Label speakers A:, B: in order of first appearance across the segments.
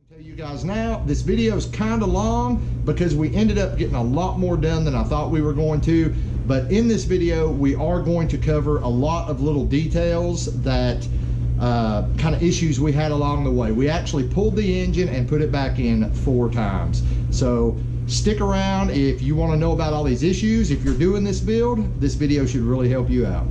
A: Tell you guys now, this video is kind of long because we ended up getting a lot more done than I thought we were going to. But in this video, we are going to cover a lot of little details that kind of issues we had along the way. We actually pulled the engine and put it back in 4 times. So stick around if you want to know about all these issues. If you're doing this build, this video should really help you out.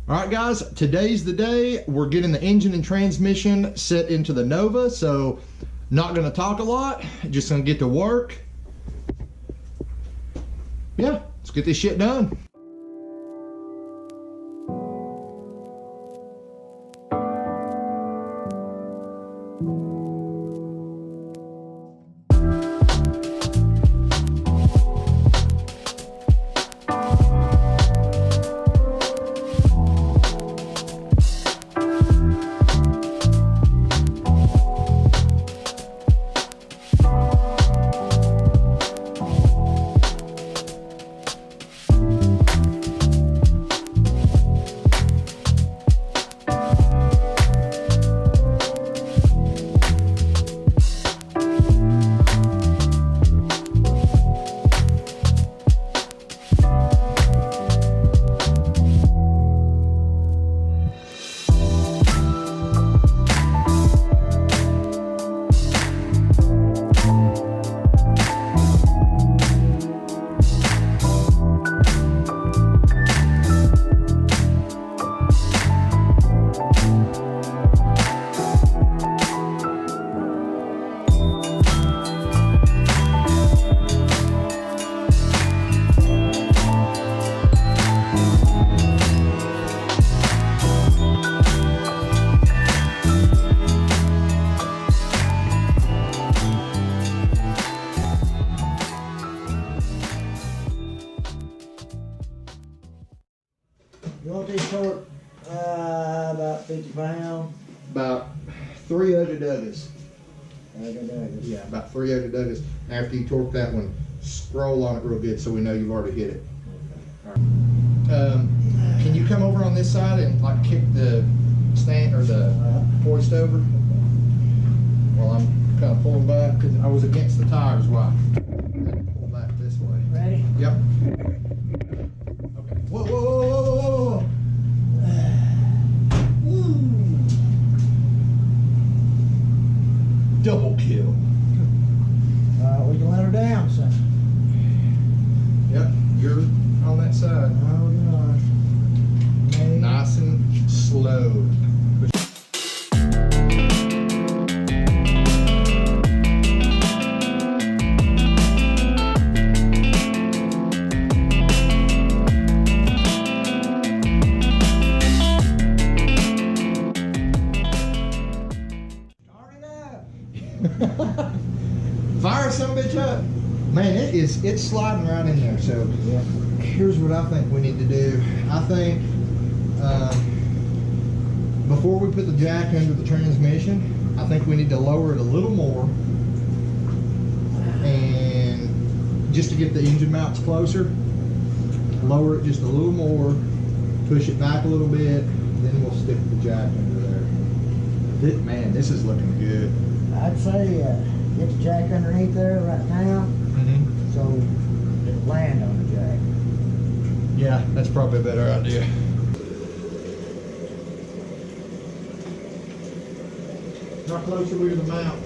A: All right, guys, today's the day. We're getting the engine and transmission set into the Nova, so not gonna talk a lot, just gonna get to work. Yeah, let's get this shit done.
B: You want these short? About 50 pounds.
A: About 3 Odadugas.
B: Odadugas.
A: Yeah, about 3 Odadugas. After you torque that one, scroll on it real good so we know you've already hit it. All right. Can you come over on this side and like kick the stand or the hoist over while I'm kind of pulling back because I was against the tires while I pull back this way.
B: Ready?
A: Yep. Okay. Whoa, whoa, whoa, whoa, whoa, whoa. Double kill.
B: We can let her down, son.
A: Yep, you're on that side.
B: No, you're not.
A: Nice and slow. Fire some bitch up. Man, it's sliding right in there. So
B: Yeah.
A: here's what I think we need to do. I think before we put the jack under the transmission, I think we need to lower it a little more, and just to get the engine mounts closer, lower it just a little more, push it back a little bit, then we'll stick the jack under there. Man, this is looking good.
B: I'd say get the jack underneath there right now, so it'll land on the jack.
A: Yeah, that's probably a better idea. How close are we to the mount?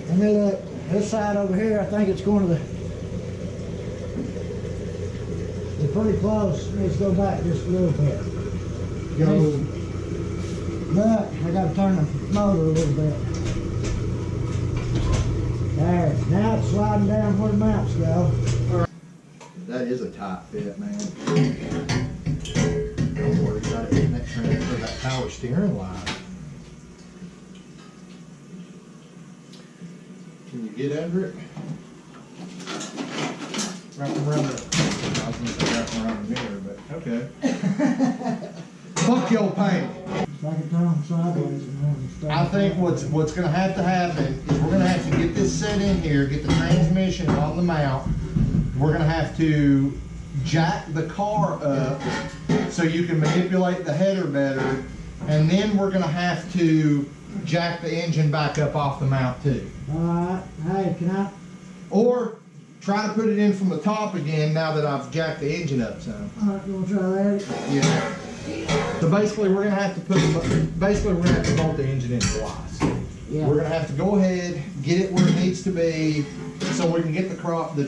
B: Let me look. This side over here, I think it's going to it's pretty close. Let's go back just a little bit.
A: Go.
B: But I got to turn the motor a little bit. There. Now it's sliding down where the mounts go.
A: That is a tight fit, man. Don't worry about it hitting that transfer, that power steering line. Can you get under it? Wrap around the, I was going to say wrap around the mirror, but okay. Fuck your paint.
B: So like it turned sideways and then straight.
A: I think what's going to happen is we're going to have to get this set in here, get the transmission on the mount. We're going to have to jack the car up so you can manipulate the header better, and then we're going to have to jack the engine back up off the mount too.
B: Alright, hey, can I?
A: Or try to put it in from the top again now that I've jacked the engine up some.
B: Alright, you wanna try that?
A: Yeah. So basically we're going to have to bolt the engine in twice.
B: Yeah.
A: We're going to have to go ahead, get it where it needs to be so we can get the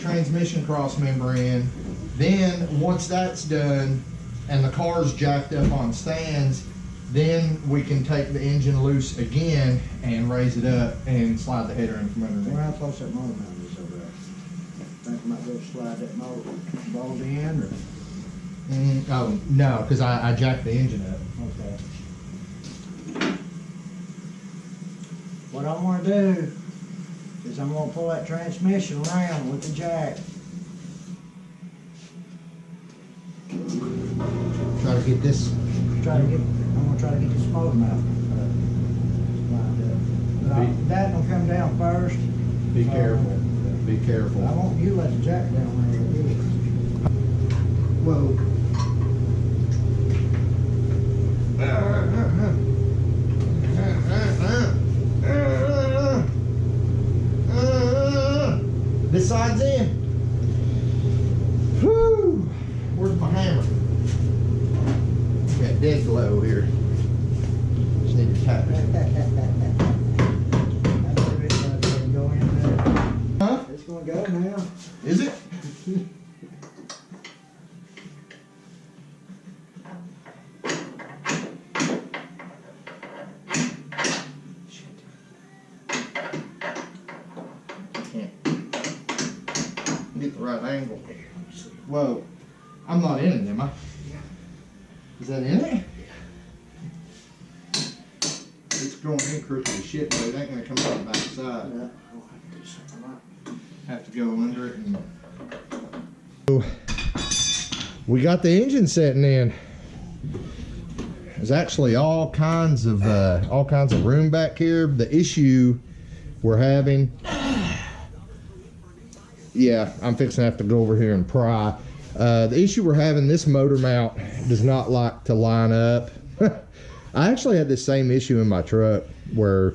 A: transmission cross member in. Then once that's done and the car's jacked up on stands, then we can take the engine loose again and raise it up and slide the header in from underneath.
B: Where how close that motor mount is over there? Think I might go slide that motor bolt in or?
A: Oh, no, because I jacked the engine up.
B: Okay. What I want to do is I'm going to pull that transmission around with the jack.
A: Try to get this.
B: I'm going to try to get this motor mount lined up. But that will come down first.
A: Be careful. Be careful.
B: I want you to let the jack down where it is.
A: Whoa. This side's in. Whew. Where's my hammer? Got dead glow here. Just need to tap it. Huh?
B: It's going to go now.
A: Is it? Get the right angle. Whoa. I'm not in it, am I?
B: Yeah.
A: Is that in it? Yeah. It's going in crooked as shit, but it ain't gonna come out the back side.
B: Yeah. I'll have to do something like
A: Have to go under it and... We got the engine setting in. There's actually all kinds of room back here. The issue we're having, yeah, I'm fixing to have to go over here and pry. The issue we're having, this motor mount does not like to line up. I actually had this same issue in my truck where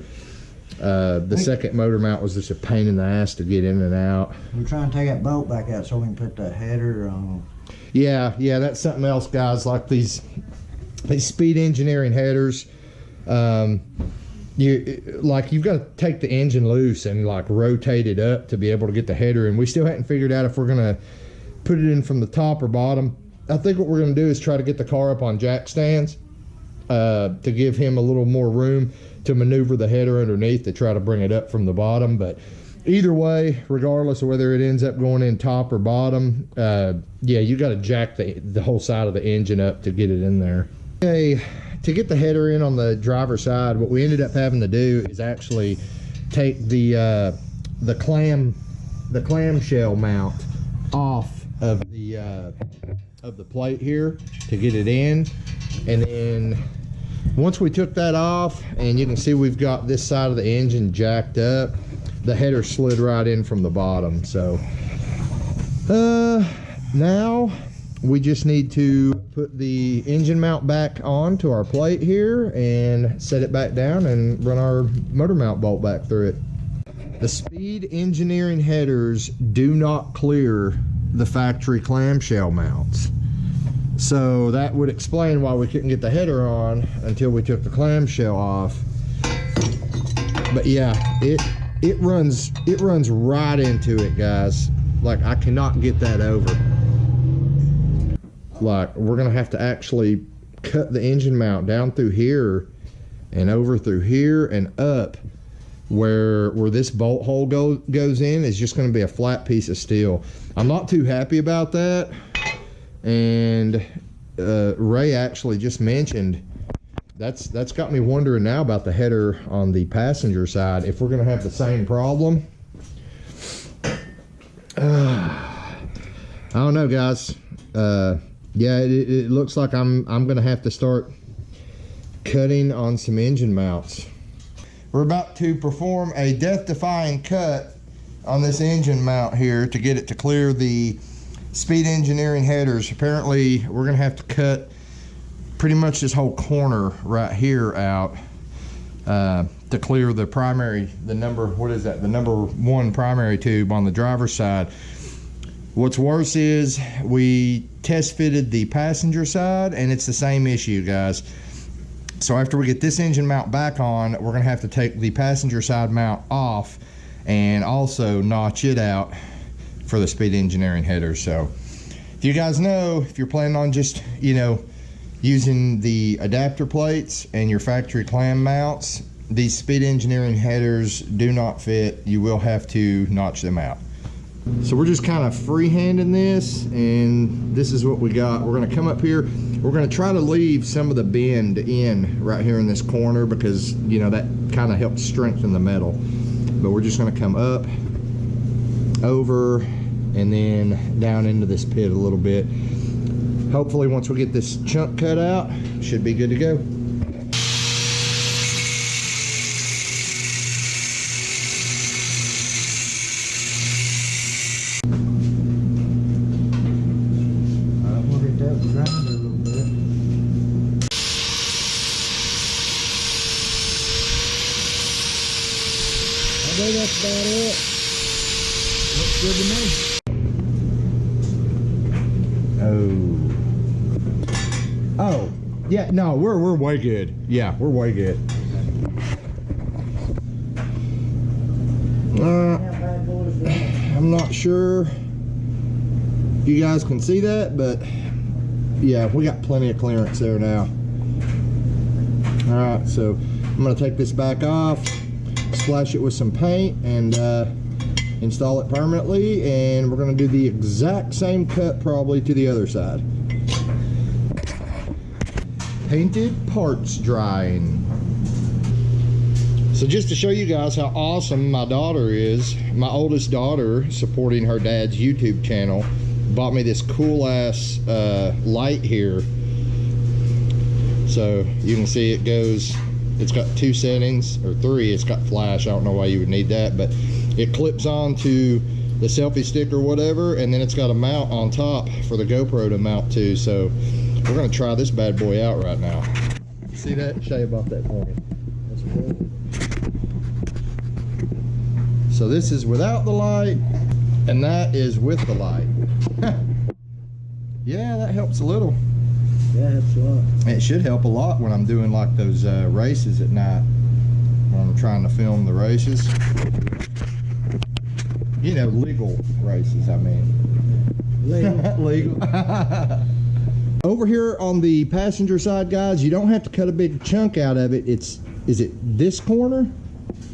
A: the second motor mount was just a pain in the ass to get in and out.
B: We're trying to take that bolt back out so we can put the header on.
A: Yeah, that's something else, guys. Like these speed engineering headers, you've got to take the engine loose and like rotate it up to be able to get the header in. We still haven't figured out if we're gonna put it in from the top or bottom. I think what we're gonna do is try to get the car up on jack stands to give him a little more room to maneuver the header underneath to try to bring it up from the bottom. But either way, regardless of whether it ends up going in top or bottom, yeah, you got to jack the whole side of the engine up to get it in there. Okay, to get the header in on the driver's side, what we ended up having to do is actually take the clamshell mount off of the plate here to get it in, and then once we took that off, and you can see we've got this side of the engine jacked up, the header slid right in from the bottom. So now we just need to put the engine mount back on to our plate here and set it back down and run our motor mount bolt back through it. The speed engineering headers do not clear the factory clamshell mounts. So that would explain why we couldn't get the header on until we took the clamshell off. But yeah, it runs right into it, guys. Like, I cannot get that over. Like, we're gonna have to actually cut the engine mount down through here and over through here and up where this bolt hole goes in is just gonna be a flat piece of steel. I'm not too happy about that. And Ray actually just mentioned that's got me wondering now about the header on the passenger side, if we're gonna have the same problem. I don't know, guys. Yeah, it looks like I'm gonna have to start cutting on some engine mounts. We're about to perform a death-defying cut on this engine mount here to get it to clear the Speed Engineering headers. Apparently we're gonna have to cut pretty much this whole corner right here out to clear the primary, the number one primary tube on the driver's side. What's worse is we test fitted the passenger side and it's the same issue, guys. So after we get this engine mount back on, we're gonna have to take the passenger side mount off and also notch it out for the Speed Engineering header. So if you guys know, if you're planning on just, you know, using the adapter plates and your factory clam mounts, these Speed Engineering headers do not fit. You will have to notch them out. So we're just kind of freehanding this, and this is what we got. We're gonna come up here. We're gonna try to leave some of the bend in right here in this corner because, you know, that kind of helps strengthen the metal. But we're just gonna come up, over, and then down into this pit a little bit. Hopefully once we get this chunk cut out, should be good to go.
B: That's about it. Looks good to me.
A: Oh, yeah, no, we're way good. Yeah, we're way good. I'm not sure if you guys can see that, but yeah, we got plenty of clearance there now. All right, so I'm gonna take this back off, splash it with some paint, and install it permanently, and we're going to do the exact same cut probably to the other side. Painted parts drying. So just to show you guys how awesome my daughter is, my oldest daughter, supporting her dad's YouTube channel, bought me this cool ass light here. So you can see it goes, it's got 2 settings, or 3. It's got flash. I don't know why you would need that, but it clips on to the selfie stick or whatever, and then it's got a mount on top for the GoPro to mount to. So we're gonna try this bad boy out right now. See that? Show you about that for me. That's cool. So this is without the light, and that is with the light. Yeah, that helps a little.
B: Yeah, it helps a lot.
A: It should help a lot when I'm doing like those races at night, when I'm trying to film the races. You know, legal races, I mean.
B: Legal.
A: Legal. Over here on the passenger side, guys, you don't have to cut a big chunk out of it. Is it this corner?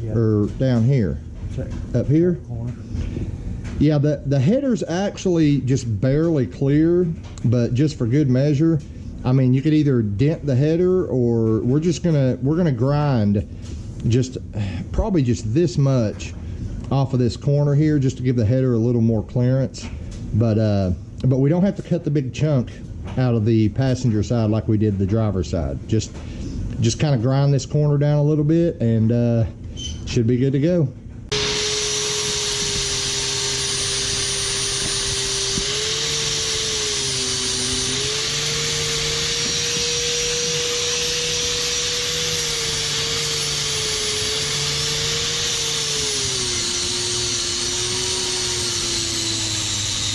A: Yeah. Or down here? Up here?
B: Corner.
A: Yeah, the header's actually just barely clear, but just for good measure, I mean, you could either dent the header, or we're gonna grind just probably just this much off of this corner here, just to give the header a little more clearance. But we don't have to cut the big chunk out of the passenger side like we did the driver's side. Just kind of grind this corner down a little bit, and should be good to go.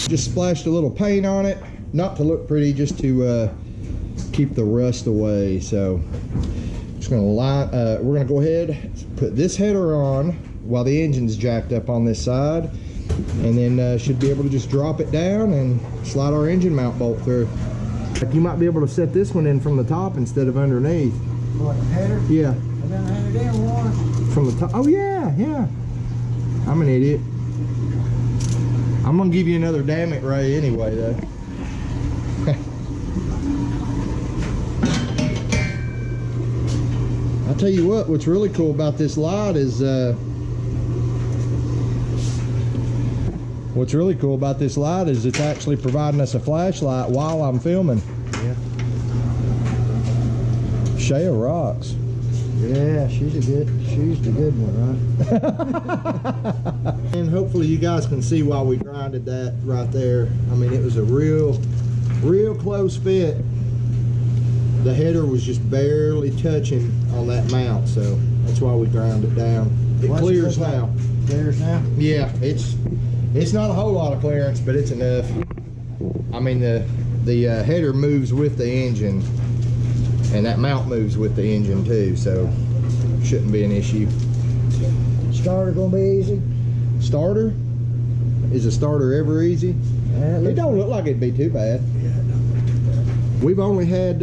A: Just splashed a little paint on it, not to look pretty, just to keep the rust away. So just gonna we're gonna go ahead, put this header on while the engine's jacked up on this side, and then should be able to just drop it down and slide our engine mount bolt through. You might be able to set this one in from the top instead of underneath.
B: What, the header?
A: Yeah.
B: I've been headed in one.
A: From the top. Oh yeah, yeah. I'm an idiot. I'm gonna give you another damn it Ray anyway though. I'll tell you what's really cool about this light is it's actually providing us a flashlight while I'm filming.
B: Yeah.
A: Shale rocks.
B: Yeah, she's the good one, right?
A: And hopefully you guys can see why we grinded that right there. I mean, it was a real close fit. The header was just barely touching on that mount, so that's why we ground it down. It clears now.
B: Clears now?
A: Yeah, it's not a whole lot of clearance, but it's enough. I mean, the header moves with the engine, and that mount moves with the engine too, so shouldn't be an issue.
B: Starter gonna be easy?
A: Starter? Is a starter ever easy? It don't look like it'd be too bad. We've only had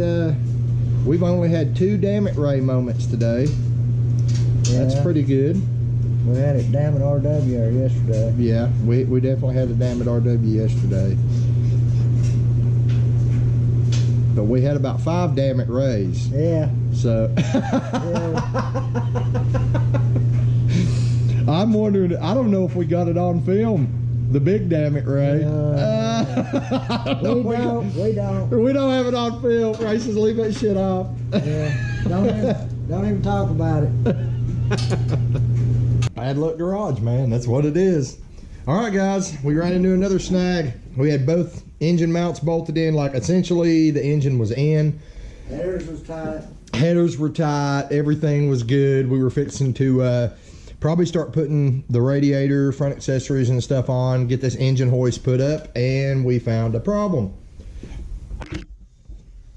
A: 2 damn it Ray moments today.
B: Yeah.
A: That's pretty good.
B: We had it damn it RW yesterday.
A: Yeah, we definitely had a damn it RW yesterday. But we had about 5 damn it Rays.
B: Yeah.
A: So I'm wondering, I don't know if we got it on film. The big damn it Ray.
B: We don't.
A: We don't have it on film. Ray says leave that shit off.
B: Yeah. Don't even talk about it.
A: Bad luck garage, man. That's what it is. All right, guys, we ran into another snag. We had both engine mounts bolted in, like essentially the engine was in.
B: Headers was tight.
A: Headers were tight. Everything was good. We were fixing to probably start putting the radiator, front accessories and stuff on, get this engine hoist put up, and we found a problem.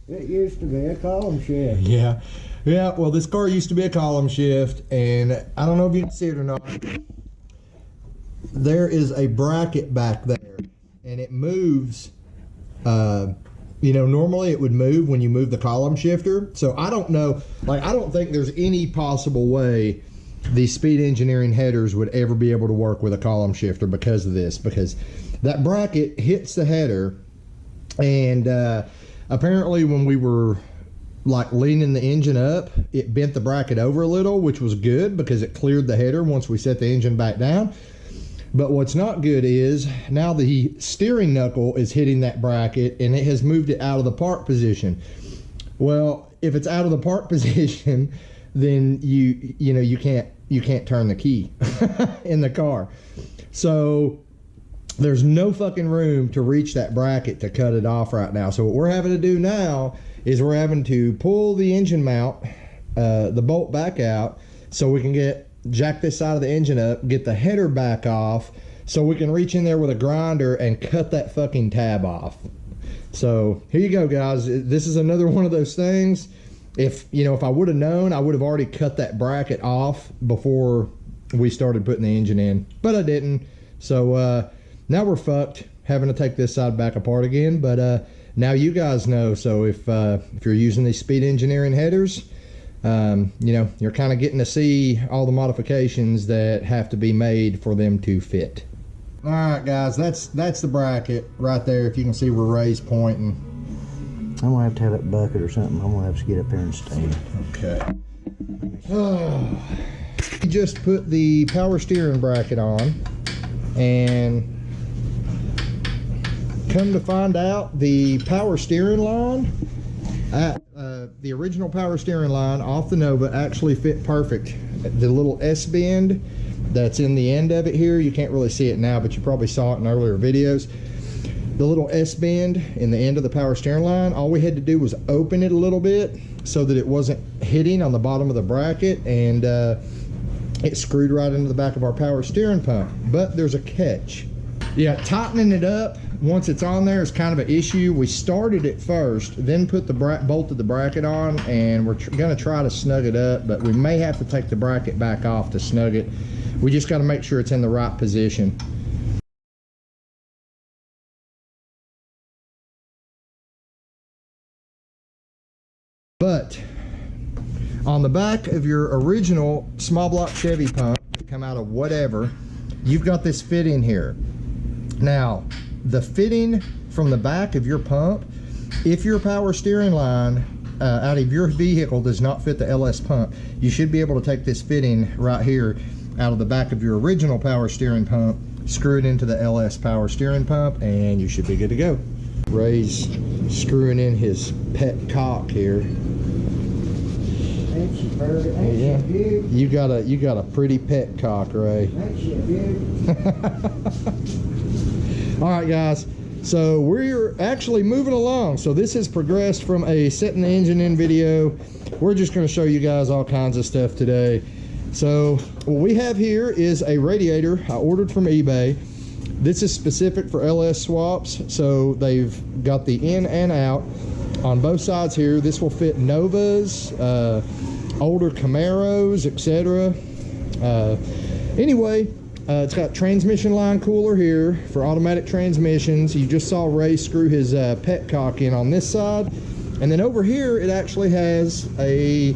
B: It used to be a column shift.
A: Yeah. Yeah, well, this car used to be a column shift, and I don't know if you can see it or not. There is a bracket back there, and it moves. You know, normally it would move when you move the column shifter. So I don't know, like, I don't think there's any possible way these Speed Engineering headers would ever be able to work with a column shifter because of this, because that bracket hits the header, and apparently when we were like leaning the engine up, it bent the bracket over a little, which was good because it cleared the header once we set the engine back down. But what's not good is now the steering knuckle is hitting that bracket and it has moved it out of the park position. Well, if it's out of the park position, then you can't turn the key in the car. So there's no fucking room to reach that bracket to cut it off right now. So what we're having to do now is we're having to pull the engine mount, the bolt back out, so we can jack this side of the engine up, get the header back off, so we can reach in there with a grinder and cut that fucking tab off. So here you go, guys. This is another one of those things. If I would have known, I would have already cut that bracket off before we started putting the engine in, but I didn't. So now we're fucked, having to take this side back apart again. But now you guys know. So if you're using these Speed Engineering headers, you're kind of getting to see all the modifications that have to be made for them to fit. All right, guys, that's the bracket right there. If you can see where Ray's pointing.
B: I'm gonna have to have that bucket or something. I'm gonna have to get up here and stand.
A: Okay. We just put the power steering bracket on, and come to find out, the power steering line, the original power steering line off the Nova actually fit perfect. The little S-bend that's in the end of it here, you can't really see it now, but you probably saw it in earlier videos. The little S-bend in the end of the power steering line, all we had to do was open it a little bit so that it wasn't hitting on the bottom of the bracket, and it screwed right into the back of our power steering pump. But there's a catch. Yeah, tightening it up once it's on there is kind of an issue. We started it first, then put the bolted the bracket on, and we're gonna try to snug it up, but we may have to take the bracket back off to snug it. We just got to make sure it's in the right position. But on the back of your original small block Chevy pump, come out of whatever, you've got this fitting here. Now, the fitting from the back of your pump, if your power steering line out of your vehicle does not fit the LS pump, you should be able to take this fitting right here out of the back of your original power steering pump, screw it into the LS power steering pump, and you should be good to go. Ray's screwing in his pet cock here.
B: Ain't she bird? Ain't
A: Yeah.
B: she a beauty?
A: You got a pretty pet cock, Ray.
B: Ain't she a beauty?
A: All right, guys. So we're actually moving along. So this has progressed from a setting the engine in video. We're just going to show you guys all kinds of stuff today. So what we have here is a radiator I ordered from eBay. This is specific for LS swaps. So they've got the in and out on both sides here. This will fit Novas, older Camaros, etc. Anyway, it's got transmission line cooler here for automatic transmissions. You just saw Ray screw his petcock in on this side. And then over here, it actually has a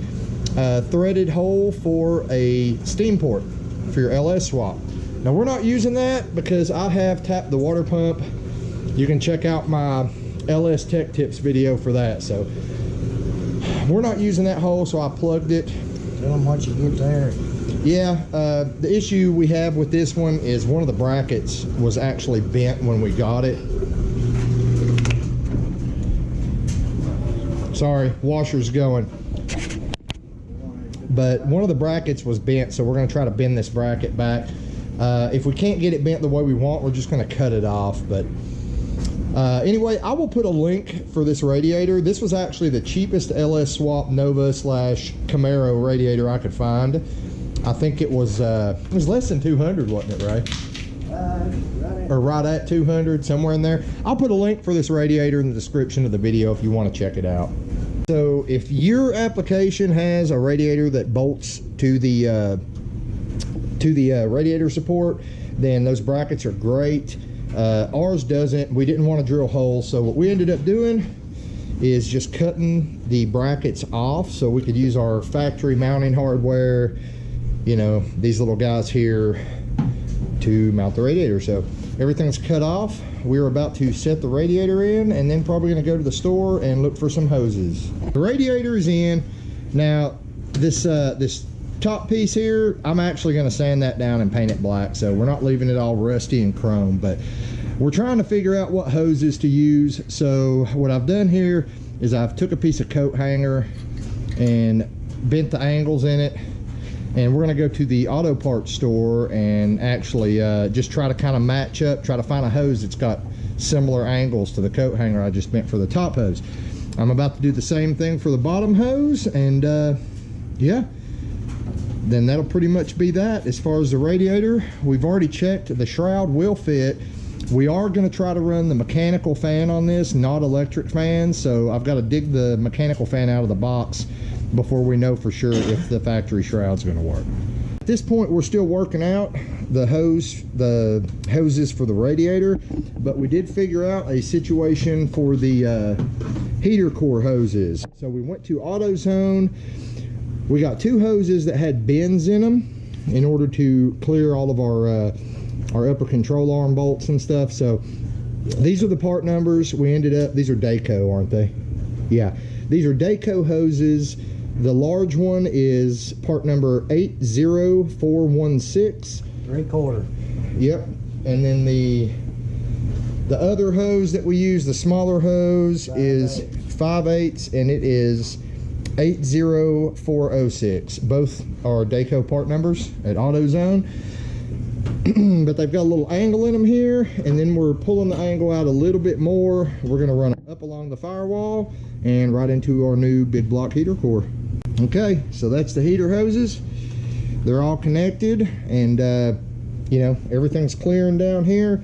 A: threaded hole for a steam port for your LS swap. Now, we're not using that because I have tapped the water pump. You can check out my LS Tech Tips video for that. So we're not using that hole, so I plugged it.
B: Tell them once you get there.
A: Yeah, the issue we have with this one is one of the brackets was actually bent when we got it. Sorry, washer's going. But one of the brackets was bent, so we're going to try to bend this bracket back. If we can't get it bent the way we want, we're just going to cut it off. But anyway, I will put a link for this radiator. This was actually the cheapest LS swap Nova / Camaro radiator I could find. I think it was less than 200, wasn't it, Ray? Or right at 200, somewhere in there. I'll put a link for this radiator in the description of the video if you want to check it out. So if your application has a radiator that bolts to the radiator support, then those brackets are great. Ours doesn't. We didn't want to drill holes, so what we ended up doing is just cutting the brackets off so we could use our factory mounting hardware, you know, these little guys here, to mount the radiator. So everything's cut off. We're about to set the radiator in, and then probably going to go to the store and look for some hoses. The radiator is in. Now this top piece here, I'm actually going to sand that down and paint it black, so we're not leaving it all rusty and chrome, but we're trying to figure out what hoses to use. So what I've done here is I've took a piece of coat hanger and bent the angles in it, and we're going to go to the auto parts store and actually just try to kind of match up, try to find a hose that's got similar angles to the coat hanger I just bent for the top hose. I'm about to do the same thing for the bottom hose, and yeah, then that'll pretty much be that. As far as the radiator, we've already checked the shroud will fit. We are going to try to run the mechanical fan on this, not electric fan, so I've got to dig the mechanical fan out of the box before we know for sure if the factory shroud's going to work. At this point, we're still working out the hoses for the radiator, but we did figure out a situation for the heater core hoses. So we went to AutoZone. We got two hoses that had bends in them in order to clear all of our upper control arm bolts and stuff. So these are the part numbers. We ended up, these are DAYCO, aren't they? Yeah, these are DAYCO hoses. The large one is part number 80416.
B: 3/4.
A: Yep. And then the other hose that we use, the smaller hose, is 5/8, and it is 80406. Both are DAYCO part numbers at AutoZone. But they've got a little angle in them here, and then we're pulling the angle out a little bit more. We're going to run it up along the firewall and right into our new big block heater core. Okay, so that's the heater hoses. They're all connected, and you know, everything's clearing down here,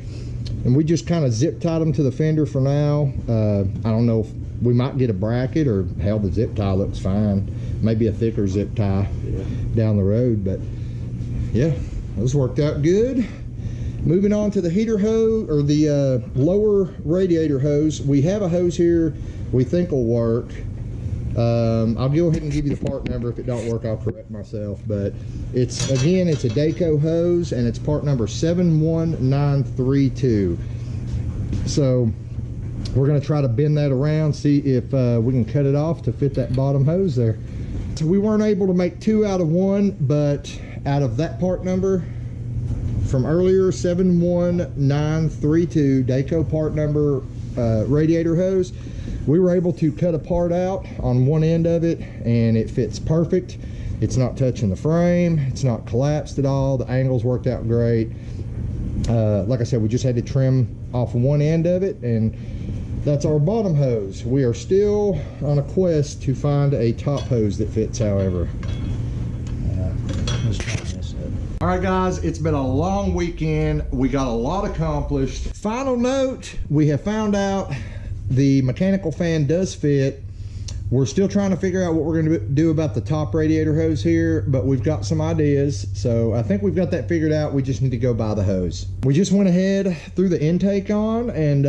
A: and we just kind of zip tied them to the fender for now. I don't know if we might get a bracket, or hell, the zip tie looks fine. Maybe a thicker zip tie down the road, but yeah, those worked out good. Moving on to the heater hose, or the lower radiator hose. We have a hose here we think will work. I'll go ahead and give you the part number. If it don't work, I'll correct myself, but it's a DAYCO hose, and it's part number 71932. So we're going to try to bend that around, see if we can cut it off to fit that bottom hose there. So we weren't able to make two out of one, but out of that part number from earlier, 71932 DAYCO part number radiator hose, we were able to cut a part out on one end of it, and it fits perfect. It's not touching the frame, it's not collapsed at all, the angles worked out great. Like I said, we just had to trim off one end of it, and that's our bottom hose. We are still on a quest to find a top hose that fits, however.
B: Let's try this up.
A: All right, guys, it's been a long weekend. We got a lot accomplished. Final note, we have found out the mechanical fan does fit. We're still trying to figure out what we're going to do about the top radiator hose here, but we've got some ideas. So I think we've got that figured out. We just need to go buy the hose. We just went ahead, threw the intake on, and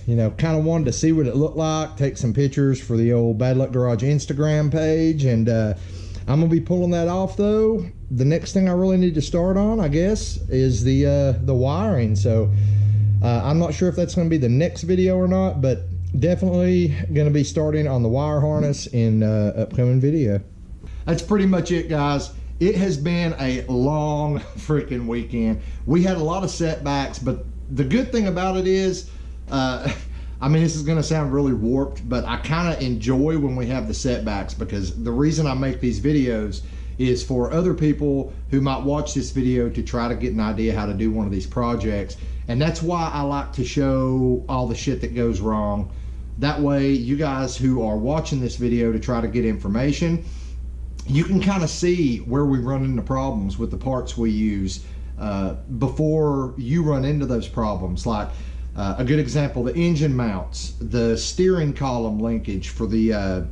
A: you know, kind of wanted to see what it looked like, take some pictures for the old Bad Luck Garage Instagram page, and I'm gonna be pulling that off though. The next thing I really need to start on, I guess, is the wiring. So I'm not sure if that's gonna be the next video or not, but definitely gonna be starting on the wire harness in upcoming video. That's pretty much it, guys. It has been a long freaking weekend. We had a lot of setbacks, but the good thing about it is, I mean, this is gonna sound really warped, but I kind of enjoy when we have the setbacks, because the reason I make these videos is for other people who might watch this video to try to get an idea how to do one of these projects. And that's why I like to show all the shit that goes wrong. That way, you guys who are watching this video to try to get information, you can kind of see where we run into problems with the parts we use before you run into those problems. Like a good example, the engine mounts, the steering column linkage for the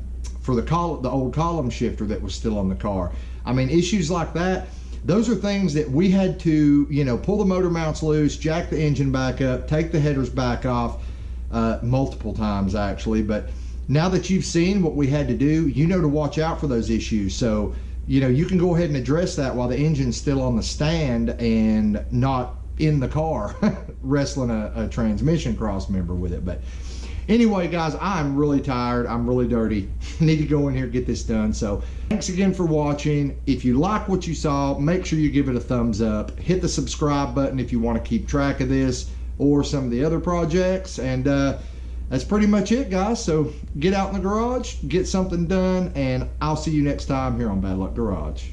A: old column shifter that was still on the car. I mean, issues like that, those are things that we had to, you know, pull the motor mounts loose, jack the engine back up, take the headers back off, multiple times actually. But now that you've seen what we had to do, you know to watch out for those issues. So, you know, you can go ahead and address that while the engine's still on the stand and not in the car wrestling a transmission cross member with it. But anyway, guys, I'm really tired. I'm really dirty. Need to go in here and get this done. So thanks again for watching. If you like what you saw, make sure you give it a thumbs up. Hit the subscribe button if you want to keep track of this or some of the other projects. And that's pretty much it, guys. So get out in the garage, get something done, and I'll see you next time here on Bad Luck Garage.